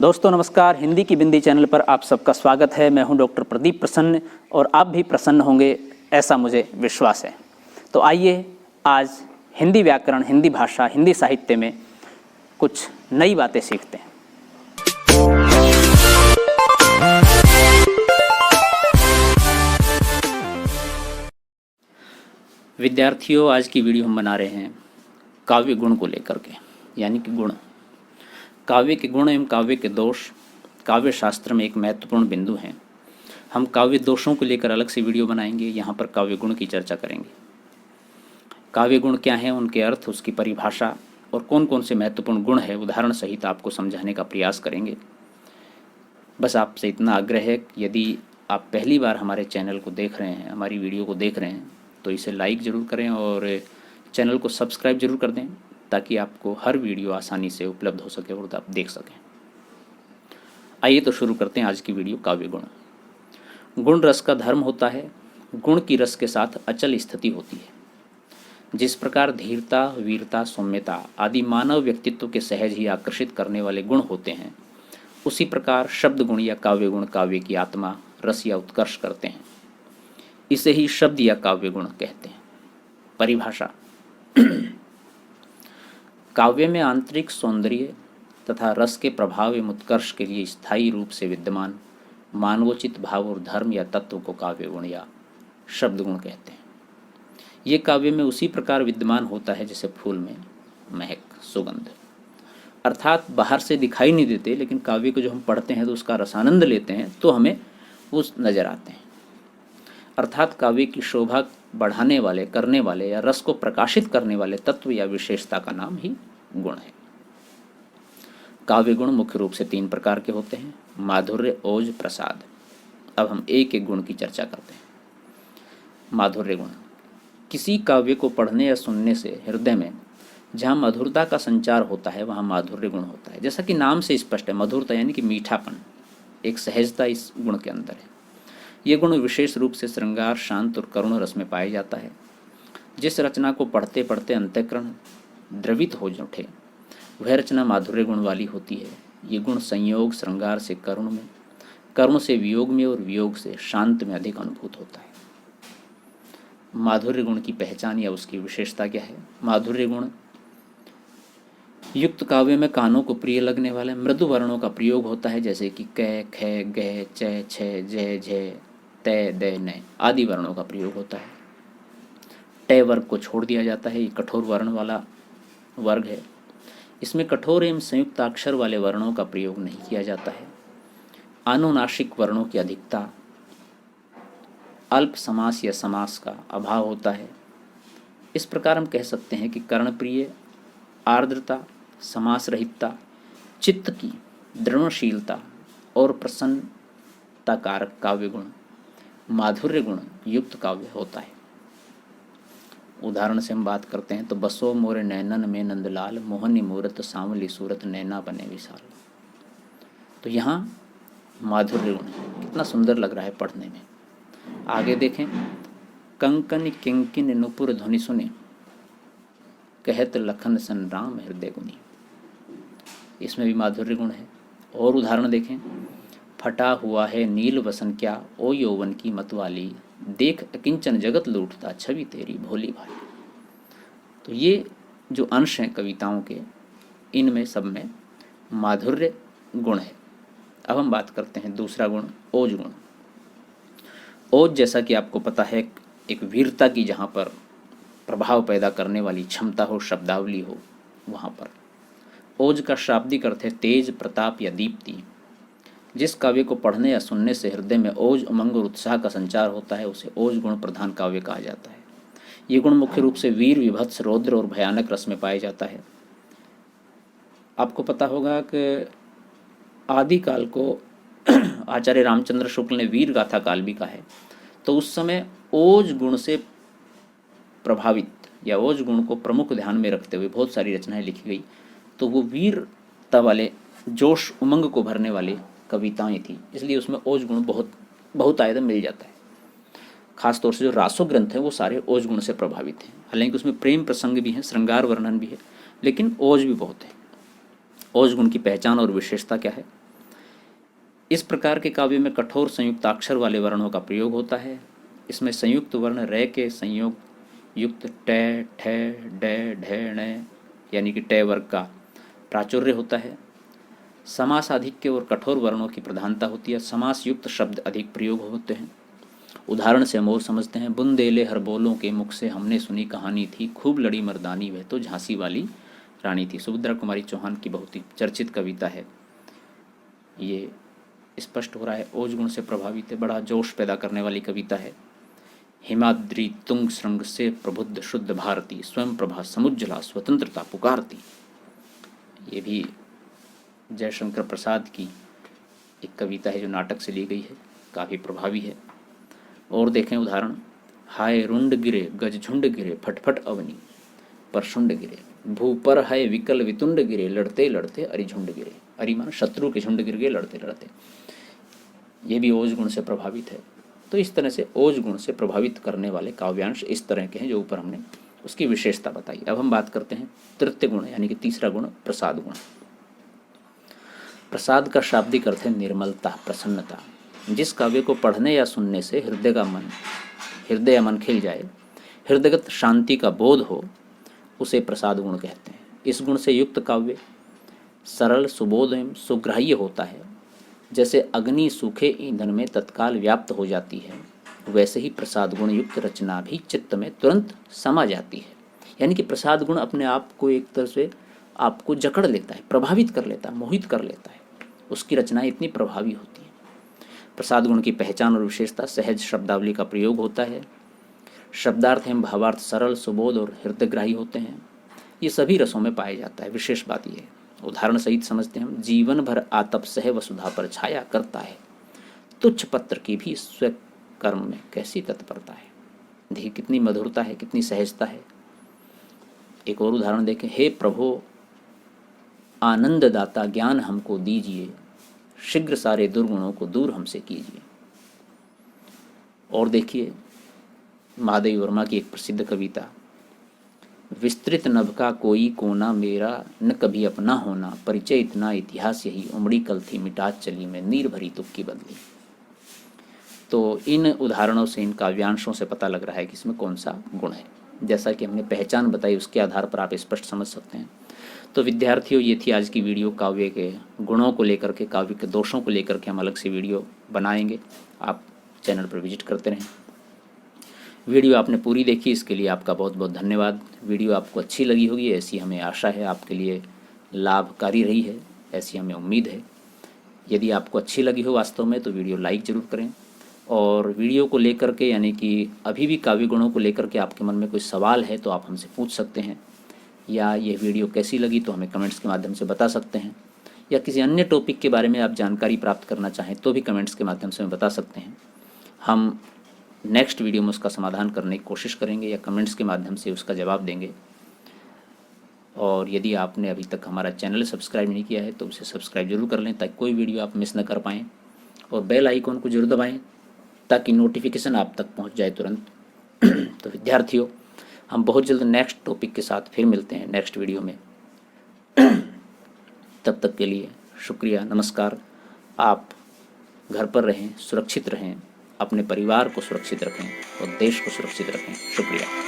दोस्तों नमस्कार, हिंदी की बिंदी चैनल पर आप सबका स्वागत है। मैं हूं डॉक्टर प्रदीप प्रसन्न और आप भी प्रसन्न होंगे ऐसा मुझे विश्वास है। तो आइए आज हिंदी व्याकरण, हिंदी भाषा, हिंदी साहित्य में कुछ नई बातें सीखते हैं। विद्यार्थियों, आज की वीडियो हम बना रहे हैं काव्य गुण को लेकर के, यानी कि गुण। काव्य के गुण एवं काव्य के दोष काव्य शास्त्र में एक महत्वपूर्ण बिंदु हैं। हम काव्य दोषों को लेकर अलग से वीडियो बनाएंगे, यहाँ पर काव्य गुण की चर्चा करेंगे। काव्य गुण क्या हैं, उनके अर्थ, उसकी परिभाषा और कौन कौन से महत्वपूर्ण गुण है, उदाहरण सहित आपको समझाने का प्रयास करेंगे। बस आपसे इतना आग्रह है कि यदि आप पहली बार हमारे चैनल को देख रहे हैं, हमारी वीडियो को देख रहे हैं, तो इसे लाइक ज़रूर करें और चैनल को सब्सक्राइब जरूर कर दें, ताकि आपको हर वीडियो आसानी से उपलब्ध हो सके और आप देख सकें। आइए तो शुरू करते हैं आज की वीडियो। काव्य गुण। गुण रस का धर्म होता है। गुण की रस के साथ अचल स्थिति होती है। जिस प्रकार धीरता, वीरता, सौम्यता आदि मानव व्यक्तित्व के सहज ही आकर्षित करने वाले गुण होते हैं, उसी प्रकार शब्द गुण या काव्य गुण काव्य की आत्मा, रस या उत्कर्ष करते हैं। इसे ही शब्द या काव्य गुण कहते हैं। परिभाषा। काव्य में आंतरिक सौंदर्य तथा रस के प्रभाव एवं उत्कर्ष के लिए स्थायी रूप से विद्यमान मानवोचित भाव और धर्म या तत्व को काव्य गुण या शब्द गुण कहते हैं। ये काव्य में उसी प्रकार विद्यमान होता है जैसे फूल में महक, सुगंध, अर्थात बाहर से दिखाई नहीं देते, लेकिन काव्य को जो हम पढ़ते हैं तो उसका रसानंद लेते हैं तो हमें उस नजर आते हैं। अर्थात काव्य की शोभा बढ़ाने वाले, करने वाले या रस को प्रकाशित करने वाले तत्व या विशेषता का नाम ही गुण है। काव्य गुण मुख्य रूप से 3 प्रकार के होते हैं: माधुर्य, ओज, प्रसाद। अब हम एक एक गुण की चर्चा करते हैं। माधुर्य गुण। किसी काव्य को पढ़ने या सुनने से हृदय में जहाँ मधुरता का संचार होता है वहाँ माधुर्य गुण होता है। जैसा कि नाम से स्पष्ट है, मधुरता यानी कि मीठापन, एक सहजता इस गुण के अंदर है। ये गुण विशेष रूप से श्रृंगार, शांत और करुण रस में पाया जाता है। जिस रचना को पढ़ते पढ़ते अंतःकरण द्रवित हो उठे, वह रचना माधुर्य गुण वाली होती है। ये गुण संयोग, श्रृंगार से करुण में, करुण से वियोग में और वियोग से शांत में अधिक अनुभूत होता है। माधुर्य गुण की पहचान या उसकी विशेषता क्या है? माधुर्य गुण युक्त काव्य में कानों को प्रिय लगने वाले मृदु वर्णों का प्रयोग होता है, जैसे कि क, ख, ग, च, छ, ज, झ, तय, दय, नय आदि वर्णों का प्रयोग होता है। टय वर्ग को छोड़ दिया जाता है। ये कठोर वर्ण वाला वर्ग है। इसमें कठोर एवं संयुक्त अक्षर वाले वर्णों का प्रयोग नहीं किया जाता है। अनुनासिक वर्णों की अधिकता, अल्प समास या समास का अभाव होता है। इस प्रकार हम कह सकते हैं कि कर्णप्रिय, आर्द्रता, समास रहितता, चित्त की दृढ़शीलता और प्रसन्नता कारक काव्य गुण माधुर्य गुण युक्त काव्य होता है। उदाहरण से हम बात करते हैं तो बसो मोरे नैनन में नंदलाल, मोहनी मूरत सांवली सूरत, नैना बने विशाल। तो यहाँ माधुर्य गुण है। कितना सुंदर लग रहा है पढ़ने में। आगे देखें। कंकन किंकिन नुपुर ध्वनि सुने, कहत लखन सन राम हृदय गुनी। इसमें भी माधुर्य गुण है। और उदाहरण देखें। फटा हुआ है नील वसन क्या, ओ यौवन की मतवाली, देख अकिंचन जगत लूटता, छवि तेरी भोली भाली। तो ये जो अंश हैं कविताओं के, इनमें सब में माधुर्य गुण है। अब हम बात करते हैं दूसरा गुण, ओज गुण। ओज, जैसा कि आपको पता है, एक वीरता की जहाँ पर प्रभाव पैदा करने वाली क्षमता हो, शब्दावली हो, वहाँ पर ओज का शाब्दिक अर्थ है तेज, प्रताप या दीप्ति। जिस काव्य को पढ़ने या सुनने से हृदय में ओज, उमंग और उत्साह का संचार होता है, उसे ओज गुण प्रधान काव्य कहा जाता है। ये गुण मुख्य रूप से वीर, विभत्स, रौद्र और भयानक रस में पाया जाता है। आपको पता होगा कि आदिकाल को आचार्य रामचंद्र शुक्ल ने वीर गाथा काल भी कहा है। तो उस समय ओज गुण से प्रभावित या ओज गुण को प्रमुख ध्यान में रखते हुए बहुत सारी रचनाएं लिखी गई। तो वो वीरता वाले, जोश, उमंग को भरने वाली कविताएं थी, इसलिए उसमें ओज गुण बहुत आयतन मिल जाता है। खासतौर से जो रासो ग्रंथ हैं वो सारे ओज गुण से प्रभावित हैं। हालांकि उसमें प्रेम प्रसंग भी हैं, श्रृंगार वर्णन भी है, लेकिन ओज भी बहुत है। ओज गुण की पहचान और विशेषता क्या है? इस प्रकार के काव्य में कठोर संयुक्ताक्षर वाले वर्णों का प्रयोग होता है। इसमें संयुक्त वर्ण रे के संयोग युक्त ट, ठ, ड, ढ, ण यानी कि ट वर्ग का प्राचुर्य होता है। समास आधिक्य और कठोर वर्णों की प्रधानता होती है। समास युक्त शब्द अधिक प्रयोग होते हैं। उदाहरण से हम और समझते हैं। बुंदेले हर बोलों के मुख से हमने सुनी कहानी थी, खूब लड़ी मर्दानी वह तो झांसी वाली रानी थी। सुभद्रा कुमारी चौहान की बहुत ही चर्चित कविता है। ये स्पष्ट हो रहा है ओज गुण से प्रभावित है, बड़ा जोश पैदा करने वाली कविता है। हिमाद्री तुंग श्रृंग से प्रबुद्ध शुद्ध भारती, स्वयं प्रभा समुज्जला स्वतंत्रता पुकारती। ये भी जयशंकर प्रसाद की एक कविता है जो नाटक से ली गई है, काफ़ी प्रभावी है। और देखें उदाहरण। हाय रुंड गिरे गज झुंड गिरे, फटफट अवनी पर शुंड गिरे, भू पर है विकल वितुंड गिरे, लड़ते लड़ते अरिझुंड गिरे। अरि मान शत्रु के झुंड गिर गए लड़ते लड़ते। ये भी ओज गुण से प्रभावित है। तो इस तरह से ओज गुण से प्रभावित करने वाले काव्यांश इस तरह के हैं जो ऊपर हमने उसकी विशेषता बताई। अब हम बात करते हैं तृतीय गुण यानी कि तीसरा गुण, प्रसाद गुण। प्रसाद का शाब्दिक अर्थ है निर्मलता, प्रसन्नता। जिस काव्य को पढ़ने या सुनने से हृदय या मन खिल जाए, हृदयगत शांति का बोध हो, उसे प्रसाद गुण कहते हैं। इस गुण से युक्त काव्य सरल, सुबोध एवं सुग्राह्य होता है। जैसे अग्नि सूखे ईंधन में तत्काल व्याप्त हो जाती है, वैसे ही प्रसाद गुण युक्त रचना भी चित्त में तुरंत समा जाती है। यानी कि प्रसाद गुण अपने आप को एक तरह से आपको जकड़ लेता है, प्रभावित कर लेता है, मोहित कर लेता है। उसकी रचनाएं इतनी प्रभावी होती हैं। प्रसाद गुण की पहचान और विशेषता सहज शब्दावली का प्रयोग होता है। शब्दार्थ एवं भावार्थ सरल, सुबोध और हृदयग्राही होते हैं। ये सभी रसों में पाया जाता है। विशेष बात यह है, उदाहरण सहित समझते हैं हम। जीवन भर आतप सह वसुधा पर छाया करता है, तुच्छ पत्र की भी स्वकर्म में कैसी तत्परता है। देखिए कितनी मधुरता है, कितनी सहजता है। एक और उदाहरण देखें। हे प्रभु आनंद दाता ज्ञान हमको दीजिए, शीघ्र सारे दुर्गुणों को दूर हमसे कीजिए। और देखिए महादेवी वर्मा की एक प्रसिद्ध कविता। विस्तृत नभ का कोई कोना मेरा, न कभी अपना होना, परिचय इतना इतिहास यही, उमड़ी कल थी मिटात चली मैं, नीर भरी तुक्की बदली। तो इन उदाहरणों से, इन काव्यांशों से पता लग रहा है कि इसमें कौन सा गुण है। जैसा कि हमने पहचान बताई, उसके आधार पर आप स्पष्ट समझ सकते हैं। तो विद्यार्थियों, ये थी आज की वीडियो। काव्य के गुणों को लेकर के, काव्य के दोषों को लेकर के हम अलग से वीडियो बनाएंगे। आप चैनल पर विजिट करते रहें। वीडियो आपने पूरी देखी, इसके लिए आपका बहुत बहुत धन्यवाद। वीडियो आपको अच्छी लगी होगी, ऐसी हमें आशा है, आपके लिए लाभकारी रही है, ऐसी हमें उम्मीद है। यदि आपको अच्छी लगी हो वास्तव में, तो वीडियो लाइक ज़रूर करें। और वीडियो को लेकर के, यानी कि अभी भी काव्य गुणों को लेकर के आपके मन में कोई सवाल है तो आप हमसे पूछ सकते हैं, या ये वीडियो कैसी लगी तो हमें कमेंट्स के माध्यम से बता सकते हैं, या किसी अन्य टॉपिक के बारे में आप जानकारी प्राप्त करना चाहें तो भी कमेंट्स के माध्यम से हमें बता सकते हैं। हम नेक्स्ट वीडियो में उसका समाधान करने की कोशिश करेंगे या कमेंट्स के माध्यम से उसका जवाब देंगे। और यदि आपने अभी तक हमारा चैनल सब्सक्राइब नहीं किया है तो उसे सब्सक्राइब जरूर कर लें, ताकि कोई वीडियो आप मिस न कर पाएँ। और बेल आइकॉन को जरूर दबाएँ ताकि नोटिफिकेशन आप तक पहुंच जाए तुरंत। तो विद्यार्थियों, हम बहुत जल्द नेक्स्ट टॉपिक के साथ फिर मिलते हैं नेक्स्ट वीडियो में। तब तक के लिए शुक्रिया, नमस्कार। आप घर पर रहें, सुरक्षित रहें, अपने परिवार को सुरक्षित रखें और देश को सुरक्षित रखें। शुक्रिया।